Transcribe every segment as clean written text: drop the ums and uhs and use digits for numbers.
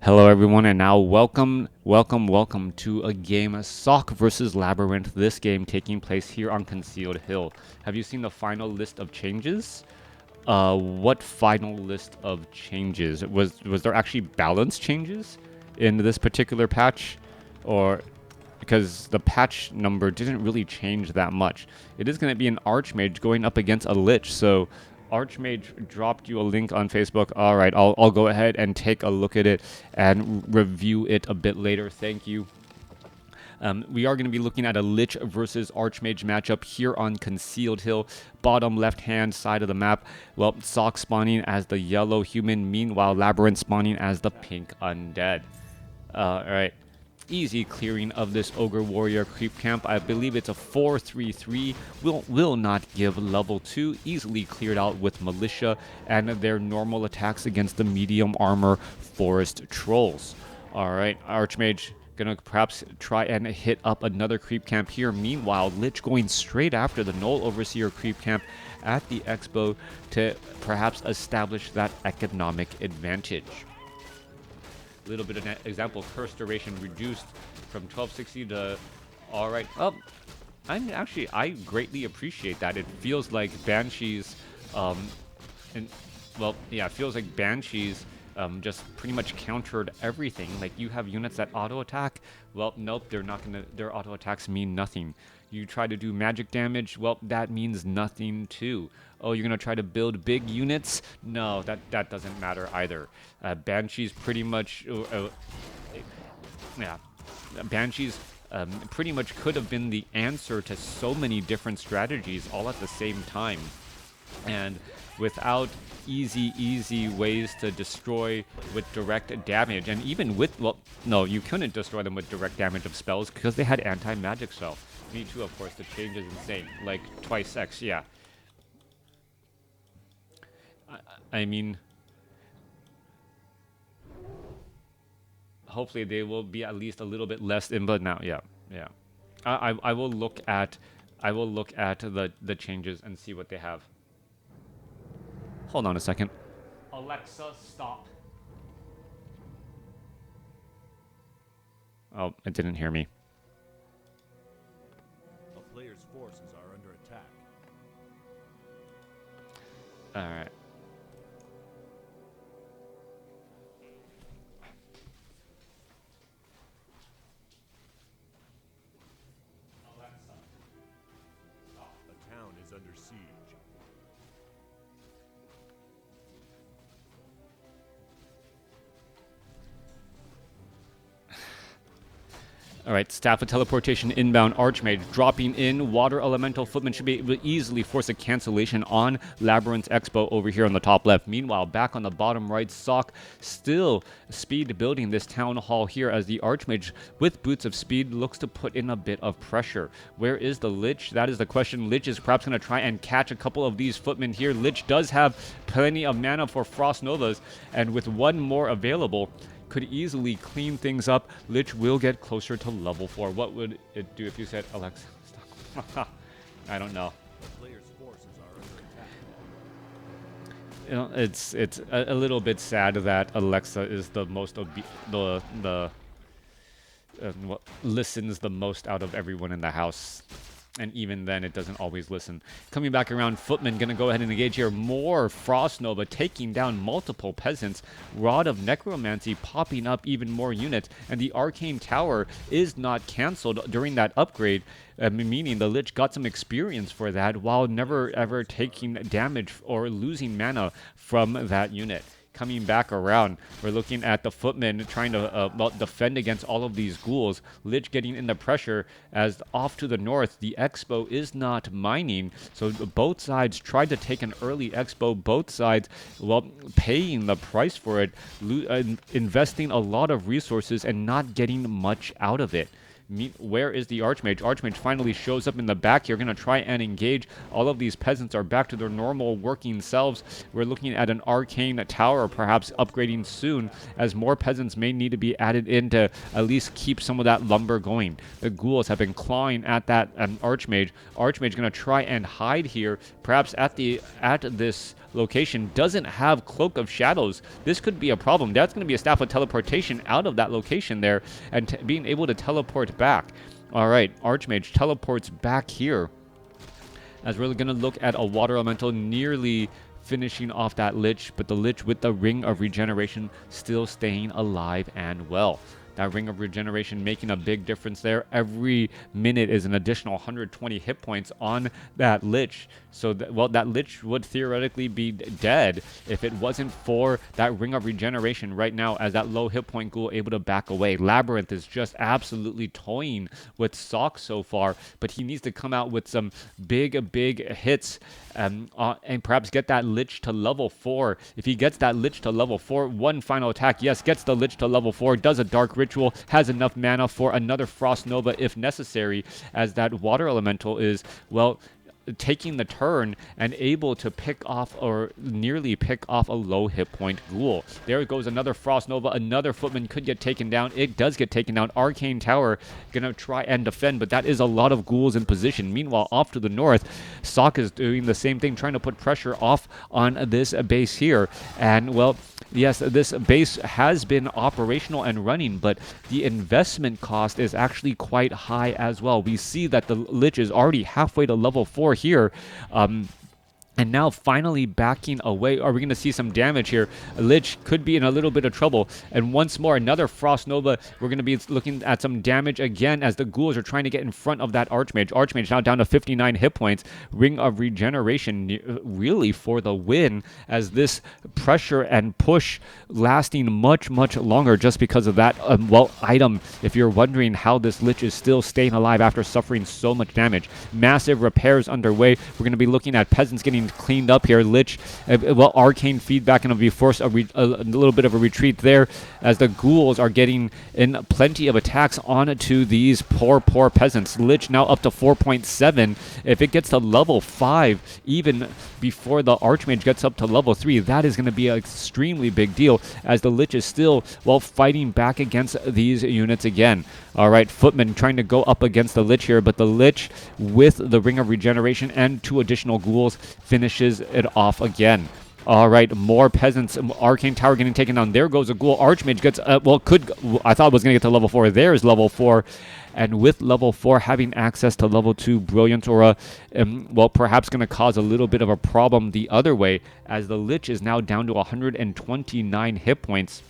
Hello everyone, and now welcome to a game, Sock versus Labyrinth. This game taking place here on Concealed Hill. Have you seen the final list of changes? What final list of changes? Was there actually balance changes in this particular patch? Or because the patch number didn't really change that much. It is going to be an Archmage going up against a Lich, so Archmage dropped you a link on Facebook. All right, I'll go ahead and take a look at it and review it a bit later. Thank you. We are going to be looking at a Lich versus Archmage matchup here on Concealed Hill, bottom left-hand side of the map. Well, Sock spawning as the yellow human, meanwhile Labyrinth spawning as the pink undead. All right. Easy clearing of this Ogre Warrior creep camp. I believe it's a 4-3-3. Will not give level 2. Easily cleared out with Militia and their normal attacks against the medium armor Forest Trolls. Alright, Archmage gonna perhaps try and hit up another creep camp here. Meanwhile, Lich going straight after the Null Overseer creep camp at the Expo to perhaps establish that economic advantage. Little bit of an example, curse duration reduced from 1260 to all right. Oh, I greatly appreciate that. It feels like Banshees and well, yeah, it feels like Banshees just pretty much countered everything. Like, you have units that auto attack. Well, nope, they're not gonna. Their auto attacks mean nothing. You try to do magic damage. Well, that means nothing too. Oh, you're gonna try to build big units? No, that doesn't matter either. Banshees pretty much. Yeah, Banshees pretty much could have been the answer to so many different strategies all at the same time. And without easy ways to destroy with direct damage, and even with, well, no, you couldn't destroy them with direct damage of spells because they had anti-magic spell. Me too, of course. The change is insane, like twice X. Yeah. I mean, hopefully they will be at least a little bit less input now. Yeah, yeah. I will look at the changes and see what they have. Hold on a second. Alexa, stop. Oh, it didn't hear me. A player's forces are under attack. All right. Alexa, stop. A town is under siege. All right, Staff of Teleportation inbound Archmage dropping in. Water Elemental Footman should be able to easily force a cancellation on Labyrinth Expo over here on the top left. Meanwhile, back on the bottom right, Sock still speed building this town hall here as the Archmage with Boots of Speed looks to put in a bit of pressure. Where is the Lich? That is the question. Lich is perhaps going to try and catch a couple of these footmen here. Lich does have plenty of mana for Frost Novas, and with one more available, could easily clean things up. Lich will get closer to level 4. What would it do if you said, Alexa, stop? I don't know. The player's forces are under attack. You know, it's a little bit sad that Alexa is the most what listens the most out of everyone in the house. And even then, it doesn't always listen. Coming back around, Footman going to go ahead and engage here. More Frost Nova taking down multiple peasants. Rod of Necromancy popping up even more units. And the Arcane Tower is not cancelled during that upgrade, meaning the Lich got some experience for that while never ever taking damage or losing mana from that unit. Coming back around, we're looking at the Footmen trying to defend against all of these ghouls. Lich getting in the pressure as off to the north, the Expo is not mining. So both sides tried to take an early Expo. Both sides, well, paying the price for it, investing a lot of resources and not getting much out of it. Where is the Archmage? Archmage finally shows up in the back here. Going to try and engage. All of these peasants are back to their normal working selves. We're looking at an Arcane Tower perhaps upgrading soon, as more peasants may need to be added in to at least keep some of that lumber going. The ghouls have been clawing at that Archmage. Archmage going to try and hide here, perhaps at this location doesn't have Cloak of Shadows. This could be a problem. That's going to be a Staff of Teleportation out of that location there and being able to teleport back. All right, Archmage teleports back here as we're going to look at a Water Elemental nearly finishing off that Lich, but the Lich with the Ring of Regeneration still staying alive and well. That Ring of Regeneration making a big difference there. Every minute is an additional 120 hit points on that Lich. So, that Lich would theoretically be dead if it wasn't for that Ring of Regeneration right now, as that low hit point ghoul able to back away. LabyRinth is just absolutely toying with Sock so far, but he needs to come out with some big hits and perhaps get that Lich to level 4. If he gets that Lich to level 4, one final attack, yes, gets the Lich to level 4, does a Dark Ritual, has enough mana for another Frost Nova if necessary, as that Water Elemental is, well, taking the turn and able to pick off or nearly pick off a low hit point ghoul. There goes another Frost Nova. Another Footman could get taken down. It does get taken down. Arcane Tower gonna try and defend, but that is a lot of ghouls in position. Meanwhile, off to the north, Sok is doing the same thing, trying to put pressure off on this base here. And, well, yes, this base has been operational and running, but the investment cost is actually quite high as well. We see that the Lich is already halfway to level 4 here. And now finally backing away. Are we going to see some damage here? Lich could be in a little bit of trouble. And once more, another Frost Nova. We're going to be looking at some damage again as the ghouls are trying to get in front of that Archmage. Archmage now down to 59 hit points. Ring of Regeneration really for the win, as this pressure and push lasting much longer just because of that, item. If you're wondering how this Lich is still staying alive after suffering so much damage. Massive repairs underway. We're going to be looking at peasants getting cleaned up here. Lich, arcane feedback, and will be forced a little bit of a retreat there, as the ghouls are getting in plenty of attacks onto these poor peasants. Lich now up to 4.7. If it gets to level 5, even before the Archmage gets up to level 3, that is going to be an extremely big deal, as the Lich is still, fighting back against these units again. All right, Footman trying to go up against the Lich here, but the Lich with the Ring of Regeneration and 2 additional ghouls finishes it off again. All right, more peasants. Arcane Tower getting taken down. There goes a ghoul. Archmage gets, I thought it was going to get to level 4. There's level 4. And with level 4 having access to level 2 Brilliant Aura, perhaps going to cause a little bit of a problem the other way, as the Lich is now down to 129 hit points,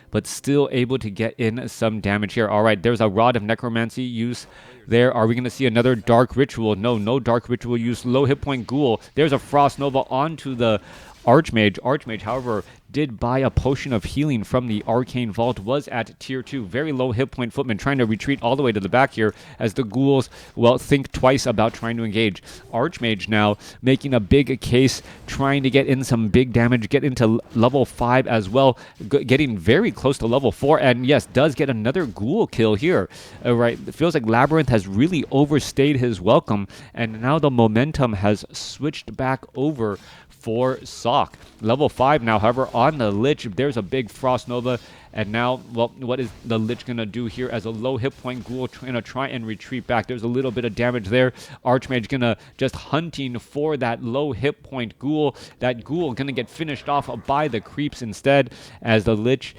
but still able to get in some damage here. All right, there's a Rod of Necromancy use there. Are we going to see another Dark Ritual? No Dark Ritual use. Low hit point ghoul. There's a Frost Nova onto the Archmage. Archmage, however, did buy a potion of healing from the Arcane Vault, was at tier 2. Very low hit point Footman trying to retreat all the way to the back here, as the ghouls, think twice about trying to engage. Archmage now making a big case, trying to get in some big damage, get into level 5 as well, getting very close to level 4, and yes, does get another ghoul kill here. Right, it feels like LabyRinth has really overstayed his welcome, and now the momentum has switched back over for Sok. Level 5 now, however, on the Lich, there's a big Frost Nova. And now, what is the Lich going to do here, as a low hit point ghoul going to try and retreat back? There's a little bit of damage there. Archmage going to just hunting for that low hit point ghoul. That ghoul going to get finished off by the creeps instead, as the Lich,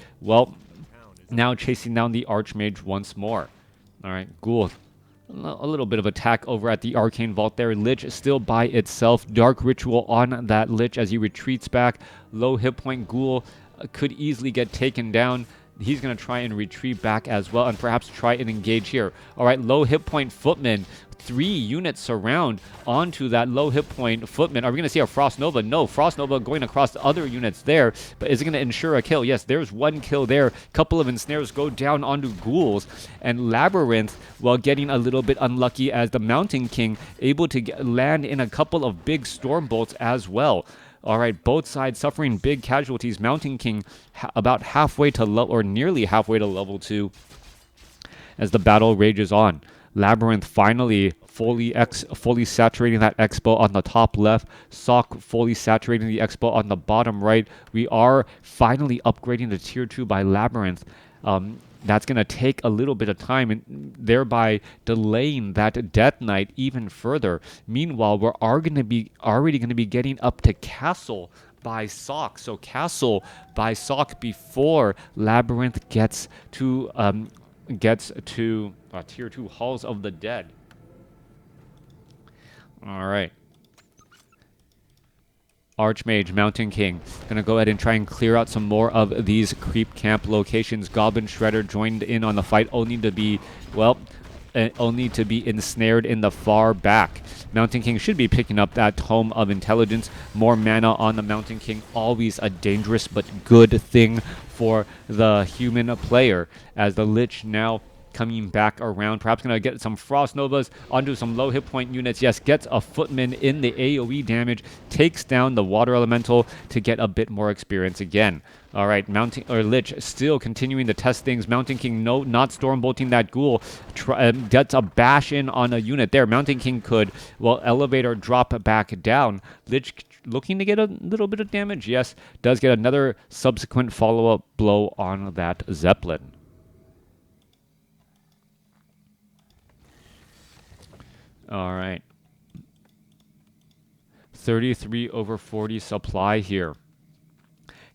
now chasing down the Archmage once more. All right, ghoul. A little bit of attack over at the Arcane Vault there. Lich still by itself. Dark Ritual on that Lich as he retreats back. Low hit point ghoul could easily get taken down. He's going to try and retreat back as well, and perhaps try and engage here. All right, low hit point Footman. 3 units surround onto that low hit point Footman. Are we going to see a Frost Nova? No, Frost Nova going across the other units there, but is it going to ensure a kill? Yes, there's one kill there. Couple of ensnares go down onto ghouls, and LabyRinth, getting a little bit unlucky, as the Mountain King able to land in a couple of big storm bolts as well. All right, both sides suffering big casualties. Mountain King about halfway to or nearly halfway to level 2 as the battle rages on. LabyRinth finally fully saturating that expo on the top left. Sok fully saturating the expo on the bottom right. We are finally upgrading to tier 2 by LabyRinth. that's going to take a little bit of time and thereby delaying that Death Knight even further. Meanwhile, we're already going to be getting up to Castle by Sock. So Castle by Sock before Labyrinth gets to Tier 2 Halls of the Dead. All right. Archmage, Mountain King. Gonna go ahead and try and clear out some more of these creep camp locations. Goblin Shredder joined in on the fight, only to be, well, only to be ensnared in the far back. Mountain King should be picking up that Tome of Intelligence. More mana on the Mountain King, always a dangerous but good thing for the human player, as the Lich now coming back around. Perhaps going to get some Frost Novas onto some low hit point units. Yes, gets a Footman in the AoE damage. Takes down the Water Elemental to get a bit more experience again. All right, Lich still continuing to test things. Mountain King, no, not Stormbolting that Ghoul. Gets a bash in on a unit there. Mountain King could, well, Elevator drop back down. Lich looking to get a little bit of damage. Yes, does get another subsequent follow-up blow on that Zeppelin. All right. 33 over 40 supply here,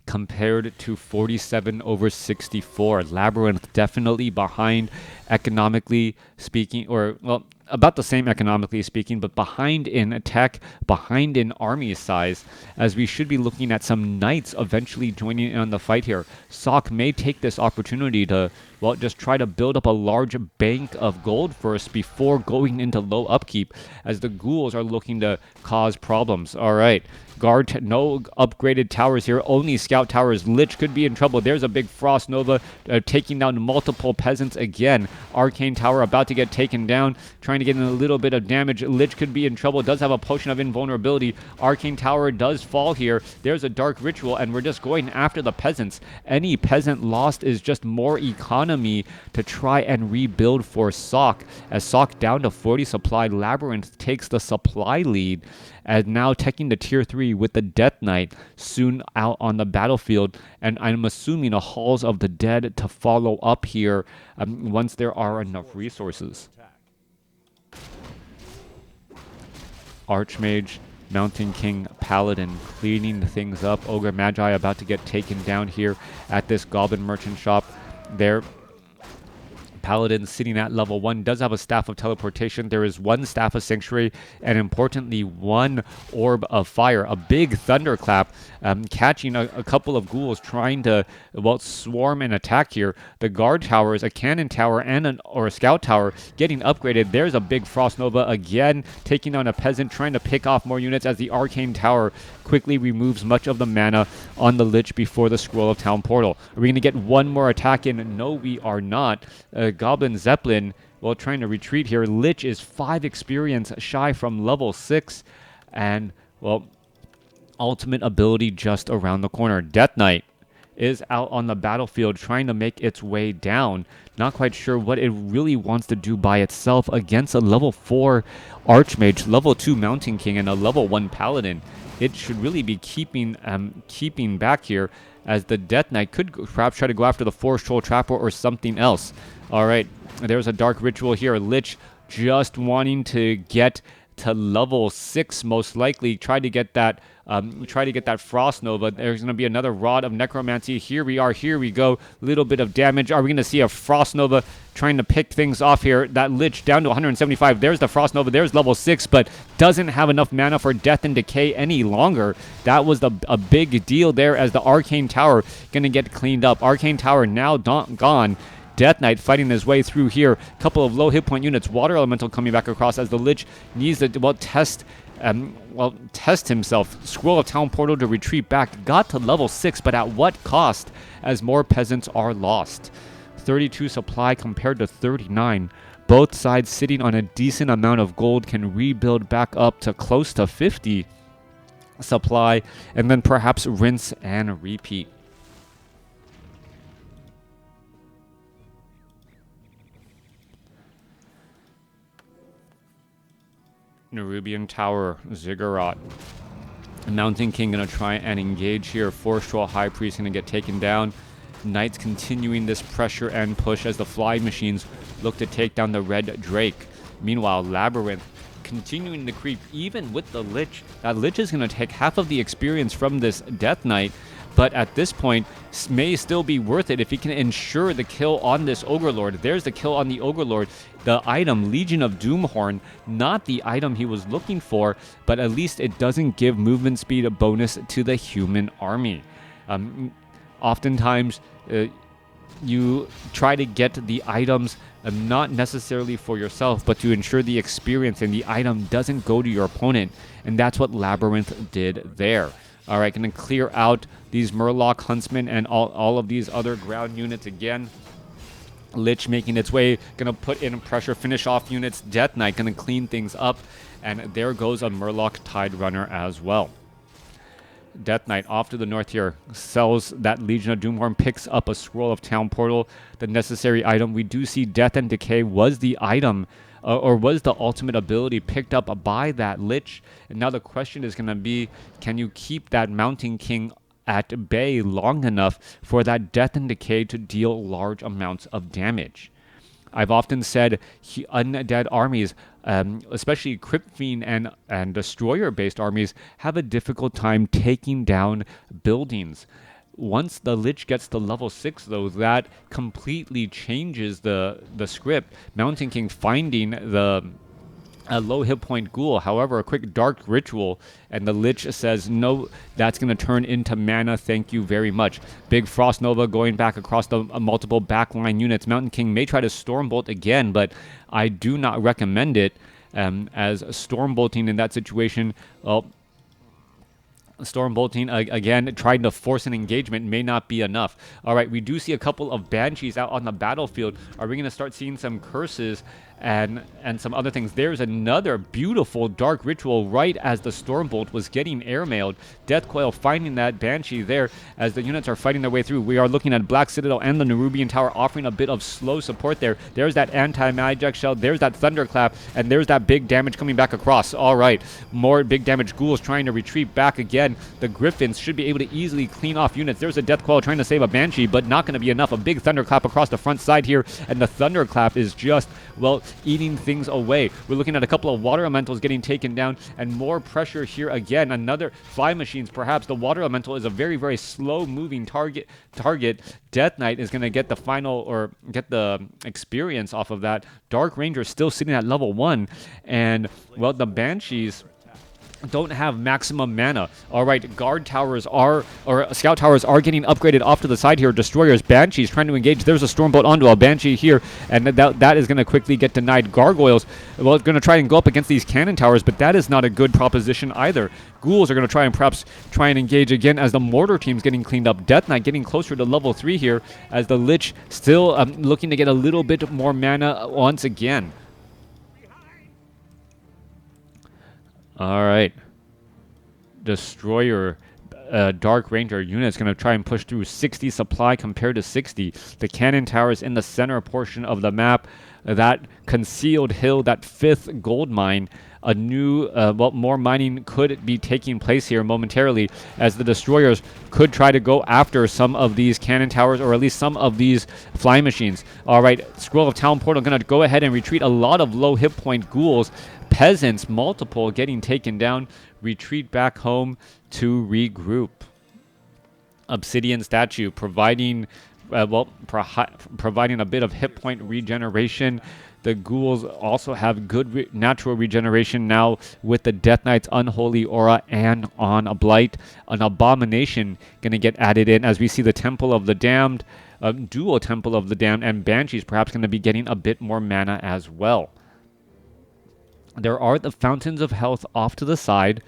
compared to 47 over 64. Labyrinth definitely behind economically speaking, or, well, about the same economically speaking, but behind in tech, behind in army size, as we should be looking at some knights eventually joining in on the fight here. Sock may take this opportunity to, well, just try to build up a large bank of gold first before going into low upkeep, as the ghouls are looking to cause problems. All right. Guard, no upgraded towers here, only scout towers. Lich could be in trouble. There's a big Frost Nova taking down multiple peasants again. Arcane Tower about to get taken down, trying to get in a little bit of damage. Lich could be in trouble, does have a potion of invulnerability. Arcane Tower does fall here. There's a Dark Ritual, and we're just going after the peasants. Any peasant lost is just more economy to try and rebuild for Sock. As Sock down to 40 supply, Labyrinth takes the supply lead, and now taking the tier 3 with the Death Knight soon out on the battlefield, and I'm assuming a Halls of the Dead to follow up here once there are enough resources. Archmage, Mountain King, Paladin cleaning things up. Ogre Magi about to get taken down here at this Goblin Merchant shop. There, Paladin sitting at level 1 does have a Staff of Teleportation. There is one Staff of Sanctuary, and importantly, one Orb of Fire. A big Thunderclap, catching a couple of ghouls trying to, well, swarm and attack here. The Guard Tower is a Cannon Tower and a Scout Tower getting upgraded. There's a big Frost Nova again, taking on a Peasant, trying to pick off more units as the Arcane Tower quickly removes much of the mana on the Lich before the Scroll of Town Portal. Are we going to get one more attack in? No, we are not. Goblin Zeppelin, well, trying to retreat here. Lich is 5 experience shy from level 6, and, well, ultimate ability just around the corner. Death Knight is out on the battlefield trying to make its way down. Not quite sure what it really wants to do by itself against a level 4 Archmage, level 2 Mountain King, and a level 1 Paladin. It should really be keeping back here, as the Death Knight could perhaps try to go after the Forest Troll Trapper or something else. All right, there's a Dark Ritual here. Lich just wanting to get to level 6, most likely. Try to get that Frost Nova. There's going to be another Rod of Necromancy. Here we are. Here we go. Little bit of damage. Are we going to see a Frost Nova trying to pick things off here? That Lich down to 175. There's the Frost Nova. There's level 6, but doesn't have enough mana for Death and Decay any longer. That was a big deal there, as the Arcane Tower going to get cleaned up. Arcane Tower now gone. Death Knight fighting his way through here. Couple of low hit point units. Water Elemental coming back across as the Lich needs to, well, test himself. Scroll of Town Portal to retreat back. Got to level 6, but at what cost, as more peasants are lost. 32 supply compared to 39. Both sides sitting on a decent amount of gold, can rebuild back up to close to 50 supply, and then perhaps rinse and repeat. Nerubian Tower, Ziggurat. Mountain King going to try and engage here. Forest Troll High Priest going to get taken down. Knights continuing this pressure and push as the fly machines look to take down the red Drake. Meanwhile, LabyRinth continuing to creep even with the Lich. That Lich is going to take half of the experience from this Death Knight, but at this point may still be worth it if he can ensure the kill on this Ogre Lord. There's the kill on the Ogre Lord. The item, Legion of Doomhorn, not the item he was looking for, but at least it doesn't give movement speed a bonus to the human army. Oftentimes, you try to get the items not necessarily for yourself, but to ensure the experience and the item doesn't go to your opponent. And that's what LabyRinth did there. All right, going to clear out these Murloc Huntsmen and all of these other ground units again. Lich making its way, going to put in pressure, finish off units. Death Knight going to clean things up. And there goes a Murloc Tide Runner as well. Death Knight off to the north here, sells that Legion of Doomhorn, picks up a Scroll of Town Portal, the necessary item. We do see Death and Decay was the item, or was the ultimate ability picked up by that Lich. And now the question is going to be, can you keep that Mountain King at bay long enough for that Death and Decay to deal large amounts of damage? I've often said undead armies, especially Crypt Fiend and Destroyer-based armies, have a difficult time taking down buildings. Once the Lich gets to level 6, though, that completely changes the script. Mountain King finding the low hit point ghoul. However, a quick dark ritual, and the Lich says, no, that's going to turn into mana, thank you very much. Big Frost Nova going back across the multiple backline units. Mountain King may try to Stormbolt again, but I do not recommend it, as Stormbolting in that situation, well, Stormbolting again, trying to force an engagement may not be enough. All right, we do see a couple of Banshees out on the battlefield. Are we going to start seeing some curses and some other things? There's another beautiful dark ritual right as the Stormbolt was getting airmailed. Deathcoil finding that Banshee there as the units are fighting their way through. We are looking at Black Citadel and the Nerubian Tower offering a bit of slow support there. There's that anti-magic shell. There's that Thunderclap, and there's that big damage coming back across. All right, more big damage ghouls trying to retreat back again. The Griffins should be able to easily clean off units. There's a Deathcoil trying to save a Banshee, but not going to be enough. A big Thunderclap across the front side here, and the Thunderclap is just, well, eating things away. We're looking at a couple of Water Elementals getting taken down, and more pressure here again. Another Fly Machines, perhaps. The Water Elemental is a very, very slow-moving target. Death Knight is going to get the final, or get the experience off of that. Dark Ranger still sitting at level 1, and, well, the Banshees don't have maximum mana. All right, guard towers are, or scout towers are getting upgraded off to the side here. Destroyers, Banshees trying to engage. There's a Stormbolt onto a Banshee here, and that is going to quickly get denied. Gargoyles, well, it's going to try and go up against these cannon towers, but that is not a good proposition either. Ghouls are going to try and engage again as the mortar team's getting cleaned up. Death Knight getting closer to level 3 here as the Lich still looking to get a little bit more mana once again. All right. Destroyer, Dark Ranger unit is going to try and push through 60 supply compared to 60. The cannon towers in the center portion of the map. That concealed hill, that 5th gold mine. A new, well, more mining could be taking place here momentarily as the Destroyers could try to go after some of these cannon towers, or at least some of these fly machines. All right, Scroll of Town Portal going to go ahead and retreat. A lot of low hit point ghouls. Peasants, multiple getting taken down. Retreat back home to regroup. Obsidian Statue providing, well, providing a bit of hit point regeneration. The ghouls also have good natural regeneration now with the Death Knight's Unholy Aura and on a Blight. An Abomination going to get added in as we see the Temple of the Damned, dual Temple of the Damned, and Banshees perhaps going to be getting a bit more mana as well. There are the Fountains of Health off to the side.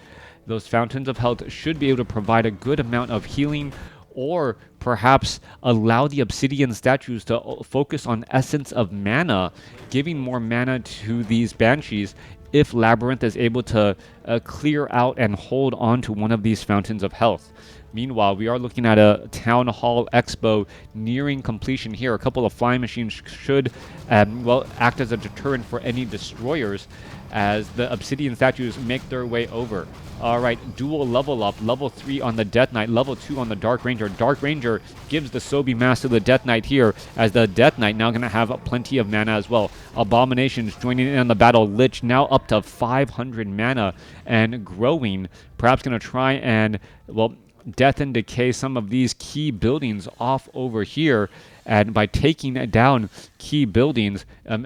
Those Fountains of Health should be able to provide a good amount of healing, or perhaps allow the Obsidian Statues to focus on Essence of Mana, giving more mana to these Banshees if LabyRinth is able to clear out and hold on to one of these Fountains of Health. Meanwhile, we are looking at a Town Hall Expo nearing completion here. A couple of flying machines should, well, act as a deterrent for any destroyers as the Obsidian statues make their way over. All right, dual level up, level 3 on the Death Knight, level 2 on the Dark Ranger. Dark Ranger gives the Sobi Mass to the Death Knight here, as the Death Knight now going to have plenty of mana as well. Abominations joining in on the battle. Lich now up to 500 mana and growing. Perhaps going to try and, well, death and decay some of these key buildings off over here, and by taking down key buildings,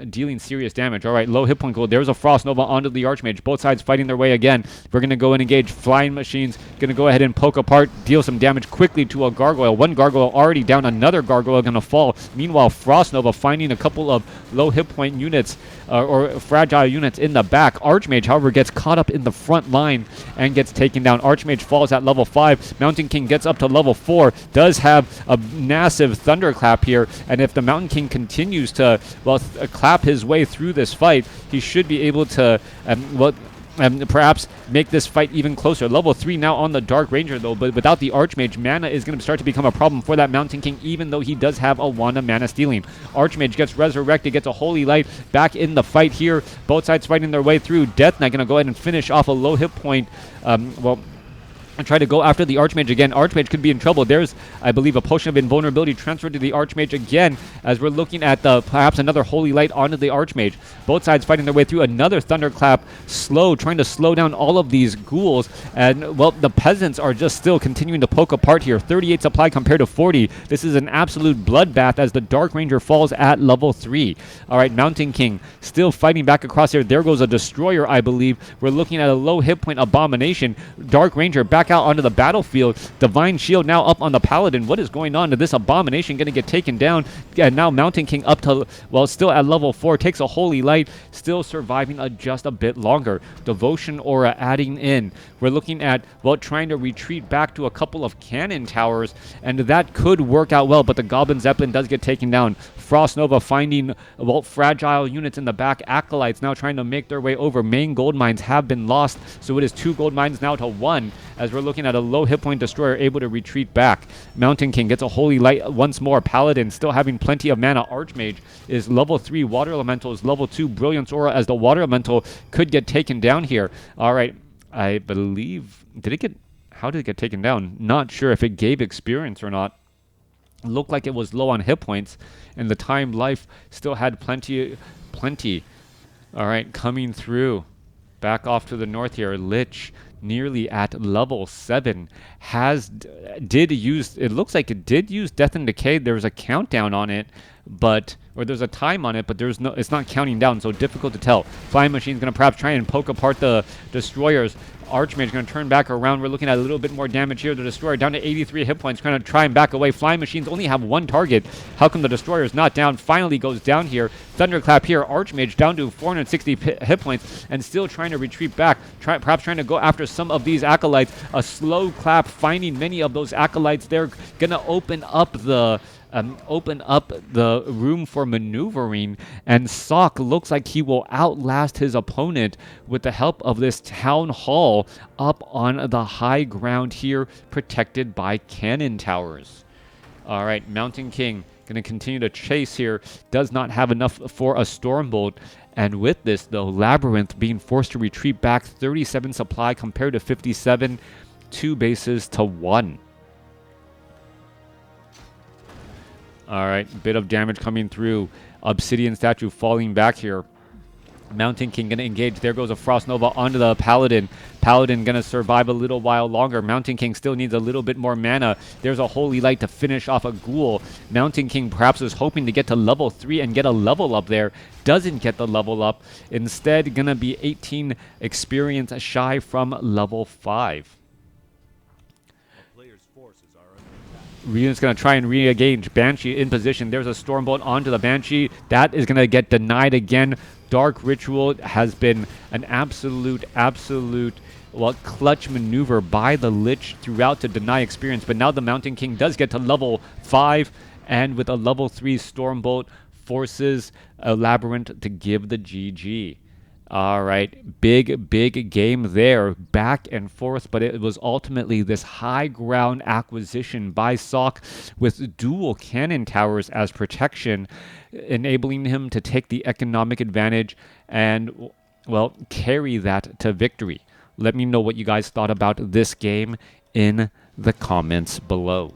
dealing serious damage. All right, low hit point goal. There's a Frost Nova onto the Archmage. Both sides fighting their way again. We're going to go and engage flying machines. Going to go ahead and poke apart, deal some damage quickly to a Gargoyle. One Gargoyle already down, another Gargoyle going to fall. Meanwhile, Frost Nova finding a couple of low hit point units or fragile units in the back. Archmage, however, gets caught up in the front line and gets taken down. Archmage falls at level 5. Mountain King gets up to level 4. Does have a massive thunderclap here, and if the Mountain King continues to, well, clap his way through this fight, he should be able to, perhaps make this fight even closer. Level 3 now on the Dark Ranger, though, but without the Archmage, mana is going to start to become a problem for that Mountain King, even though he does have a wand of mana stealing. Archmage gets resurrected, gets a Holy Light back in the fight here. Both sides fighting their way through. Death Knight going to go ahead and finish off a low hit point, and try to go after the Archmage again. Archmage could be in trouble. There's, I believe, a potion of invulnerability transferred to the Archmage again, as we're looking at perhaps another Holy Light onto the Archmage. Both sides fighting their way through. Another Thunderclap, trying to slow down all of these ghouls. And, well, the peasants are just still continuing to poke apart here. 38 supply compared to 40. This is an absolute bloodbath as the Dark Ranger falls at level 3. All right, Mountain King still fighting back across here. There goes a Destroyer, I believe. We're looking at a low hit point Abomination. Dark Ranger back out onto the battlefield. Divine Shield now up on the Paladin. What is going on? To this Abomination going to get taken down. And now Mountain King up to, well, still at level 4. Takes a Holy Light. Still surviving just a bit longer. Devotion Aura adding in. We're looking at, well, trying to retreat back to a couple of cannon towers. And that could work out well, but the Goblin Zeppelin does get taken down. Frost Nova finding, well, fragile units in the back. Acolytes now trying to make their way over. Main gold mines have been lost, so it is 2 gold mines now to 1, as we're looking at a low hit point Destroyer able to retreat back. Mountain King gets a Holy Light once more. Paladin still having plenty of mana. Archmage is level 3. Water Elemental is level 2. Brilliance Aura, as the Water Elemental could get taken down here. All right, I believe, how did it get taken down? Not sure if it gave experience or not. Looked like it was low on hit points, and the timed life still had plenty. All right, coming through. Back off to the north here. Lich nearly at level 7 did use, it looks like it did use Death and Decay. There was a countdown on it, or there's a time on it, but it's not counting down, so difficult to tell. Flying Machine's going to perhaps try and poke apart the Destroyers. Archmage going to turn back around. We're looking at a little bit more damage here. The Destroyer down to 83 hit points, trying to try and back away. Flying Machines only have 1 target. How come the Destroyer is not down? Finally goes down here. Thunderclap here. Archmage down to 460 hit points and still trying to retreat back. Perhaps trying to go after some of these Acolytes. A slow clap finding many of those Acolytes. They're going to open up the room for maneuvering, and Sock looks like he will outlast his opponent with the help of this Town Hall up on the high ground here, protected by cannon towers. All right, Mountain King going to continue to chase here. Does not have enough for a Stormbolt. And with this, though, LabyRinth being forced to retreat back. 37 supply compared to 57. 2 bases to 1. All right, bit of damage coming through. Obsidian statue falling back here. Mountain King going to engage. There goes a Frost Nova onto the Paladin. Paladin going to survive a little while longer. Mountain King still needs a little bit more mana. There's a Holy Light to finish off a Ghoul. Mountain King perhaps was hoping to get to level 3 and get a level up there. Doesn't get the level up. Instead, going to be 18 experience shy from level 5. Ryun's going to try and re-engage. Banshee in position. There's a Stormbolt onto the Banshee. That is going to get denied again. Dark Ritual has been an absolute, well, clutch maneuver by the Lich throughout to deny experience. But now the Mountain King does get to level 5. And with a level 3 Stormbolt, forces a LabyRinth to give the GG. All right, big game there, back and forth, but it was ultimately this high ground acquisition by Sok with dual cannon towers as protection, enabling him to take the economic advantage and, well, carry that to victory. Let me know what you guys thought about this game in the comments below.